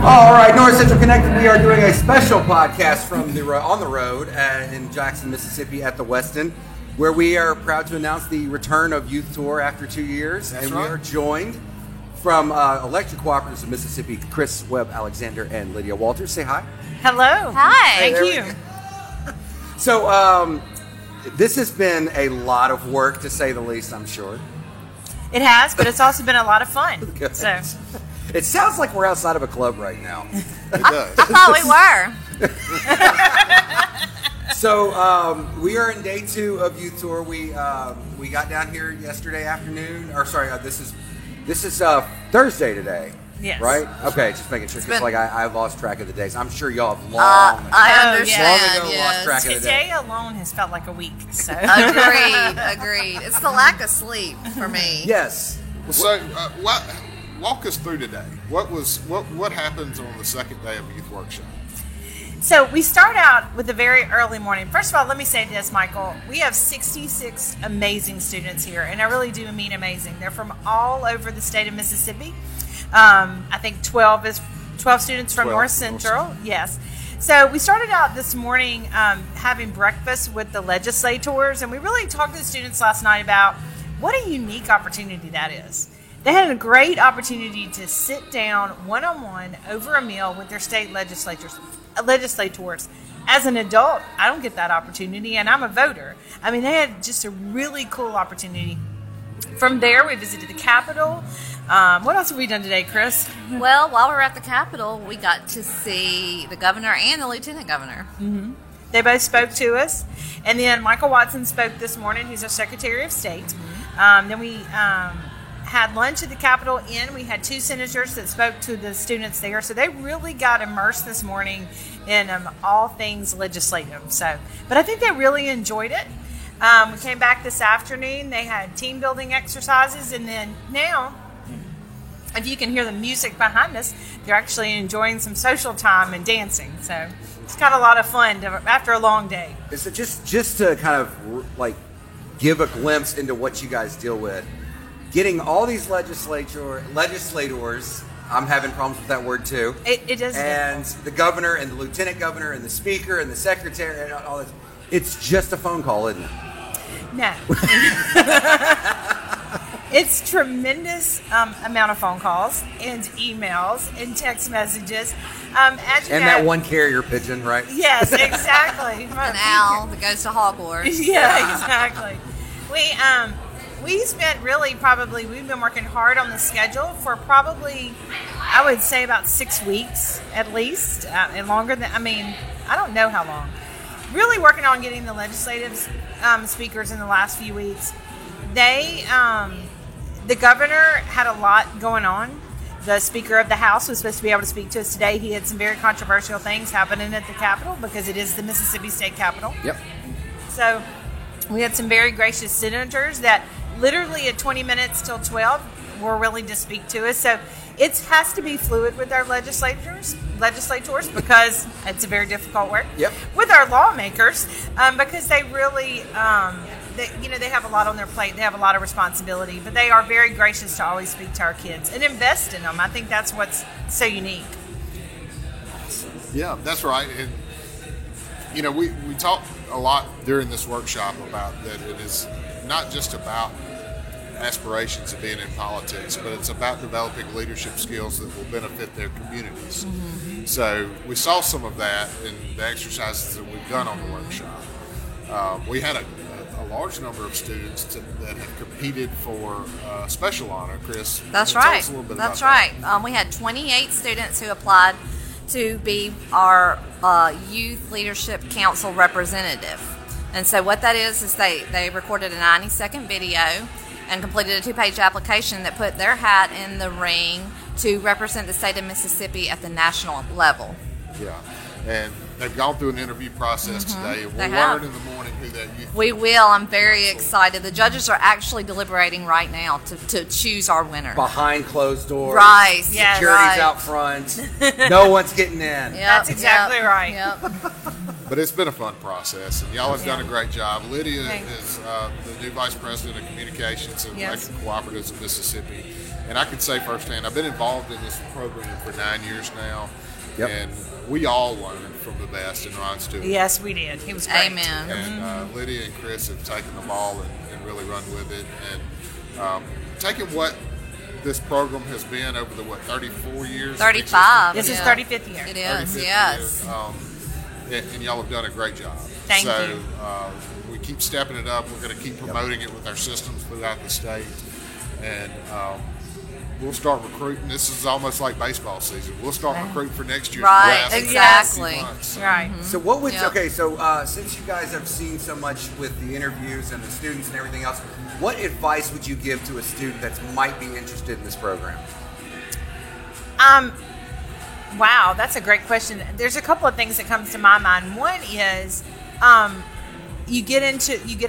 All right, North Central Connected. We are doing a special podcast from on the road in Jackson, Mississippi, at the Westin, where we are proud to announce the return of Youth Tour after 2 years. That's and right. We are joined from Electric Cooperatives of Mississippi, Chris Webb Alexander and Lydia Walters. Say hi. Hello. Hi. Thank you. So, this has been a lot of work, to say the least, I'm sure. It has, but it's also been a lot of fun. Good. So It sounds like we're outside of a club right now. It does. I thought we were. So we are in day 2 of Youth Tour. We got down here yesterday afternoon. Or sorry, this is Thursday today. Yes. Right? Okay, just making sure. Because been- I've lost track of the days. I'm sure y'all have long I Oh, understand. long ago lost track of the day. today alone has felt like a week. So Agreed. It's the lack of sleep for me. Yes. So, walk us through today. What happens on the second day of Youth Workshop? So we start out with a very early morning. First of all, let me say this, Michael. We have 66 amazing students here, and I really do mean amazing. They're from all over the state of Mississippi. I think 12 students from 12. North Central. Yes. So we started out this morning having breakfast with the legislators, and we really talked to the students last night about what a unique opportunity that is. They had a great opportunity to sit down one-on-one over a meal with their state legislators. As an adult, I don't get that opportunity, and I'm a voter. I mean, they had just a really cool opportunity. From there, we visited the Capitol. What else have we done today, Chris? Well, while we were at the Capitol, we got to see the governor and the lieutenant governor. They both spoke to us. And then Michael Watson spoke this morning. He's our Secretary of State. Then we had lunch at the Capitol Inn. We had 2 senators that spoke to the students there. So they really got immersed this morning in all things legislative. But I think they really enjoyed it. We came back this afternoon. They had team building exercises. And then now, if you can hear the music behind us, they're actually enjoying some social time and dancing. So it's kind of a lot of fun after a long day. So just to kind of like give a glimpse into what you guys deal with, getting all these legislators, I'm having problems with that word too. It does. And the governor and the lieutenant governor and the speaker and the secretary and all this. It's just a phone call, isn't it? No. It's tremendous amount of phone calls and emails and text messages. As you And know, that one carrier pigeon, right? Yes, exactly. An owl that goes to Hogwarts. Yeah, exactly. We've been working hard on the schedule for probably, I would say about 6 weeks at least, and longer than, I don't know how long. Really working on getting the legislative speakers in the last few weeks. The governor had a lot going on. The Speaker of the House was supposed to be able to speak to us today. He had some very controversial things happening at the Capitol because it is the Mississippi State Capitol. Yep. So we had some very gracious senators that literally at 20 minutes till 12 were willing to speak to us. So it has to be fluid with our legislators because it's a very difficult work. Yep. With our lawmakers, because they really, they have a lot on their plate. They have a lot of responsibility, but they are very gracious to always speak to our kids and invest in them. I think that's what's so unique. Yeah, that's right. And, we talked a lot during this workshop about that it is not just about aspirations of being in politics, but it's about developing leadership skills that will benefit their communities. Mm-hmm. So we saw some of that in the exercises that we've done on the workshop. We had a large number of students that have competed for special honor. Chris, That's tell right. us a little bit That's about right. We had 28 students who applied to be our Youth Leadership Council representative. And so what that is they recorded a 90-second video and completed a 2-page application that put their hat in the ring to represent the state of Mississippi at the national level. Yeah, and they've gone through an interview process today, and we'll learn in the morning who that youth. We will. I'm very excited. The judges are actually deliberating right now to choose our winner. Behind closed doors. Right. Yeah, Security's right. out front. No one's getting in. Yep, That's exactly right. Yep. But it's been a fun process, and y'all have done a great job. Lydia Thanks. is the new Vice President of Communications at Yes. Electric Cooperatives of Mississippi. And I can say firsthand, I've been involved in this program for 9 years now, Yep. and we all learned from the best in Ron Stewart. Yes, we did. He was great. Amen. And Lydia and Chris have taken the ball and really run with it, and taking what this program has been over the 34 years. 35. This is yeah. 35th year. It is, 35th yes. year. And y'all have done a great job. Thank so, you. We keep stepping it up. We're going to keep promoting it with our systems throughout the state, and we'll start recruiting. This is almost like baseball season. We'll start recruiting for next year's Right, class in the exactly. next few months. Right. So what would Yeah. okay? So since you guys have seen so much with the interviews and the students and everything else, what advice would you give to a student that might be interested in this program? Wow, that's a great question. There's a couple of things that comes to my mind. One is you get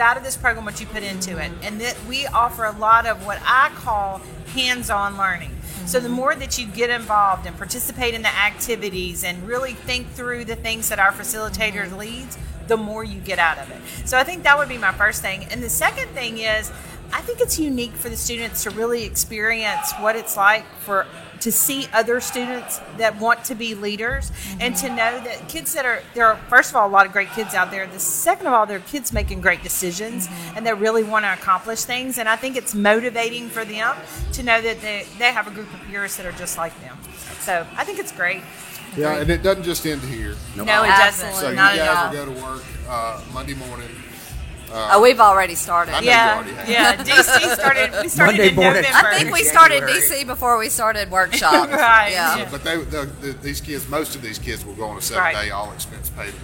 out of this program what you put into it, and that we offer a lot of what I call hands-on learning. So the more that you get involved and participate in the activities and really think through the things that our facilitator leads, the more you get out of it. So I think that would be my first thing. And the second thing is, I think it's unique for the students to really experience what it's like to see other students that want to be leaders, and to know that kids there are, first of all, a lot of great kids out there. The second of all, there are kids making great decisions and that really want to accomplish things. And I think it's motivating for them to know that they have a group of peers that are just like them. So I think it's great. Yeah, and it doesn't just end here. No, it doesn't. So you Not at all. guys will go to work Monday morning. We've already started. I know you Yeah, already have. yeah. DC started. We started Monday in morning. November. I think we started January. DC before we started workshops. Right. Yeah. But these kids, most of these kids will go on a 7-day all-expense-paid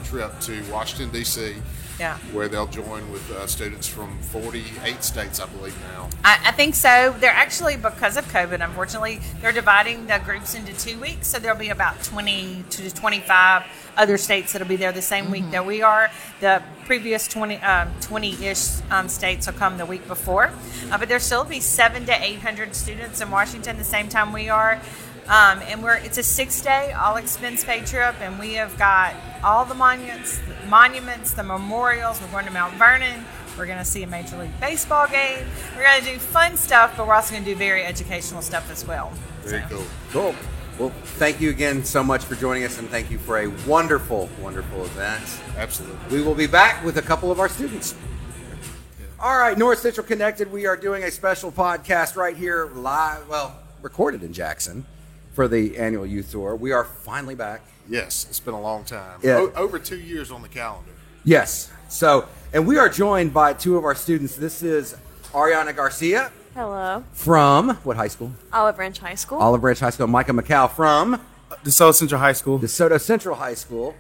trip to Washington, D.C., Yeah. where they'll join with students from 48 states, I believe now. I think so. They're actually, because of COVID, unfortunately, they're dividing the groups into 2 weeks. So there'll be about 20 to 25 other states that'll be there the same week that we are. The previous 20-ish states will come the week before. But there'll still be 700 to 800 students in Washington the same time we are. And it's a 6-day all-expense-paid trip, and we have got all the monuments, the memorials. We're going to Mount Vernon. We're going to see a Major League Baseball game. We're going to do fun stuff, but we're also going to do very educational stuff as well. Very cool. Cool. Well, thank you again so much for joining us, and thank you for a wonderful, wonderful event. Absolutely. We will be back with a couple of our students. All right, North Central Connected. We are doing a special podcast right here live, recorded in Jackson for the annual youth tour. We are finally back. Yes, it's been a long time. Yeah. Over 2 years on the calendar. Yes. So, and we are joined by two of our students. This is Ariana Garcia Hello. from what high school? Olive Branch High School. Olive Branch High School. Micah McCall from DeSoto Central High School. DeSoto Central High School.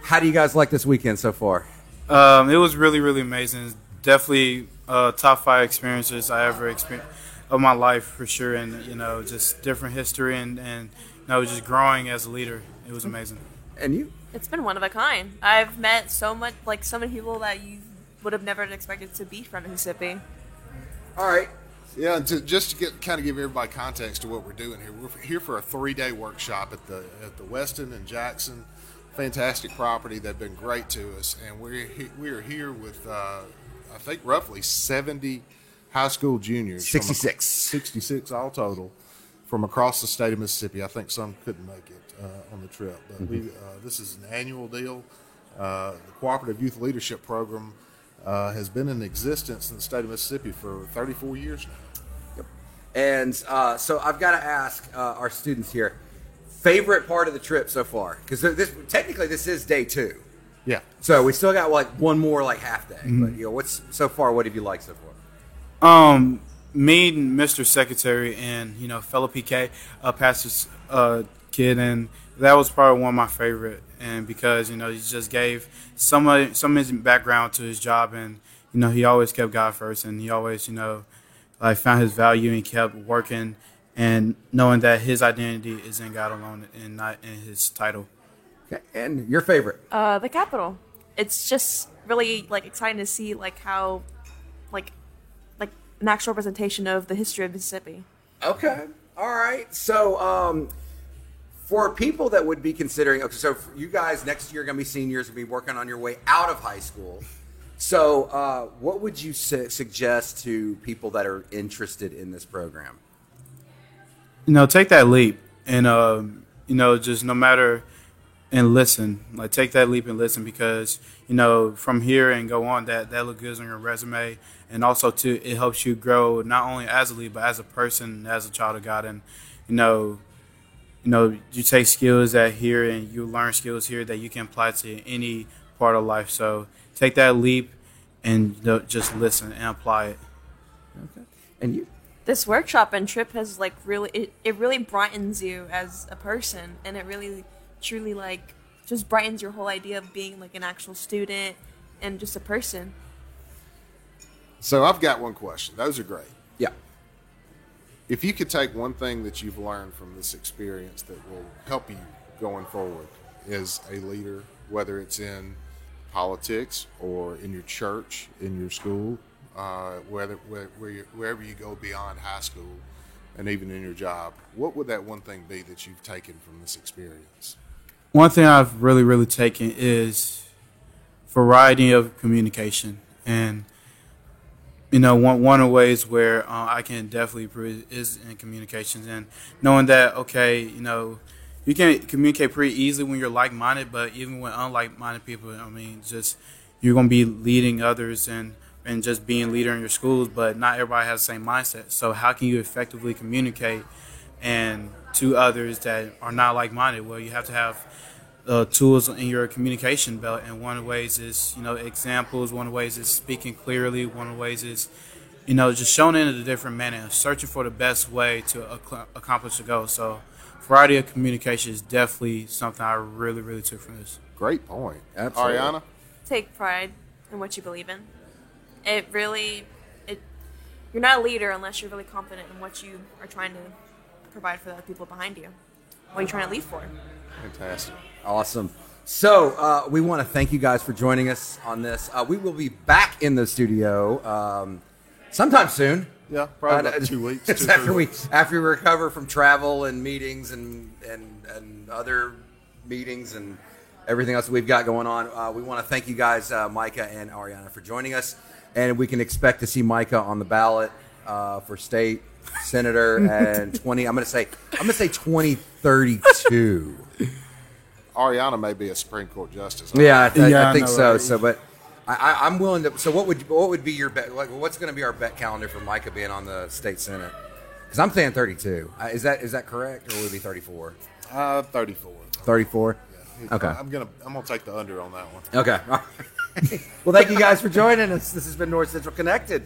How do you guys like this weekend so far? It was really, really amazing. Definitely top 5 experiences I ever experienced of my life for sure, and just different history and just growing as a leader. It was amazing. And you? It's been one of a kind. I've met so many people that you would have never expected to be from Mississippi. All right. Yeah, and just to give everybody context to what we're doing here, we're here for a 3-day workshop at the Weston in Jackson. Fantastic property. They've been great to us, and we are here with I think roughly 70 high school juniors. 66. 66 all total from across the state of Mississippi. I think some couldn't make it on the trip, but this is an annual deal. The Cooperative Youth Leadership Program has been in existence in the state of Mississippi for 34 years now. Yep. And so I've got to ask our students here, favorite part of the trip so far? Because technically this is day 2. Yeah. So we still got one more half day. But what's so far? What have you liked so far? Meeting Mr. Secretary and fellow PK, pastor's kid, and that was probably one of my favorite. And because he just gave some of his background to his job, and he always kept God first, and he always found his value and kept working, and knowing that his identity is in God alone and not in his title. Okay. And your favorite? The Capitol. It's just really exciting to see how an actual representation of the history of Mississippi. Okay. All right. So for people that would be considering, so for you guys next year are going to be seniors and be working on your way out of high school. So what would you suggest to people that are interested in this program? take that leap and just no matter and listen. Like take that leap and listen because from here and go on that look good on your resume, and also too it helps you grow not only as a lead but as a person, as a child of God, and you take skills that here and you learn skills here that you can apply to any part of life. So take that leap and just listen and apply it. Okay. And you? This workshop and trip has like really it really brightens you as a person, and it really truly like just brightens your whole idea of being like an actual student and just a person. So I've got one question. Those are great. Yeah. If you could take one thing that you've learned from this experience that will help you going forward as a leader, whether it's in politics or in your church, in your school, wherever you go beyond high school, and even in your job, what would that one thing be that you've taken from this experience? One thing I've really, really taken is variety of communication. And, one of the ways where I can definitely improve is in communications, and knowing that, okay, you can communicate pretty easily when you're like-minded, but even with unlike-minded people, just you're going to be leading others and just being a leader in your schools, but not everybody has the same mindset. So how can you effectively communicate and to others that are not like-minded? Well, you have to have tools in your communication belt, and one of the ways is examples. One of the ways is speaking clearly. One of the ways is just showing it in a different manner, searching for the best way to accomplish the goal. So variety of communication is definitely something I really, really took from this. Great point. Absolutely. Ariana? Take pride in what you believe in. You're not a leader unless you're really confident in what you are trying to provide for the other people behind you. What are you trying to lead for? Fantastic. Awesome. So we want to thank you guys for joining us on this. We will be back in the studio sometime soon. Yeah, probably about 2 weeks. It's after we recover from travel and meetings and other meetings and everything else that we've got going on. We want to thank you guys, Micah and Ariana, for joining us, and we can expect to see Micah on the ballot for state senator and 20. I'm going to say 2032. Ariana may be a Supreme Court justice. Yeah, I think know, so. right? So, but I'm willing to. So, what would be your bet? Like, what's going to be our bet calendar for Micah being on the state senate? Because I'm saying 32. Is that correct, or would it be 34? 34. 34. Yeah. Okay. I'm gonna take the under on that one. Okay. Well, thank you guys for joining us. This has been North Central Connected.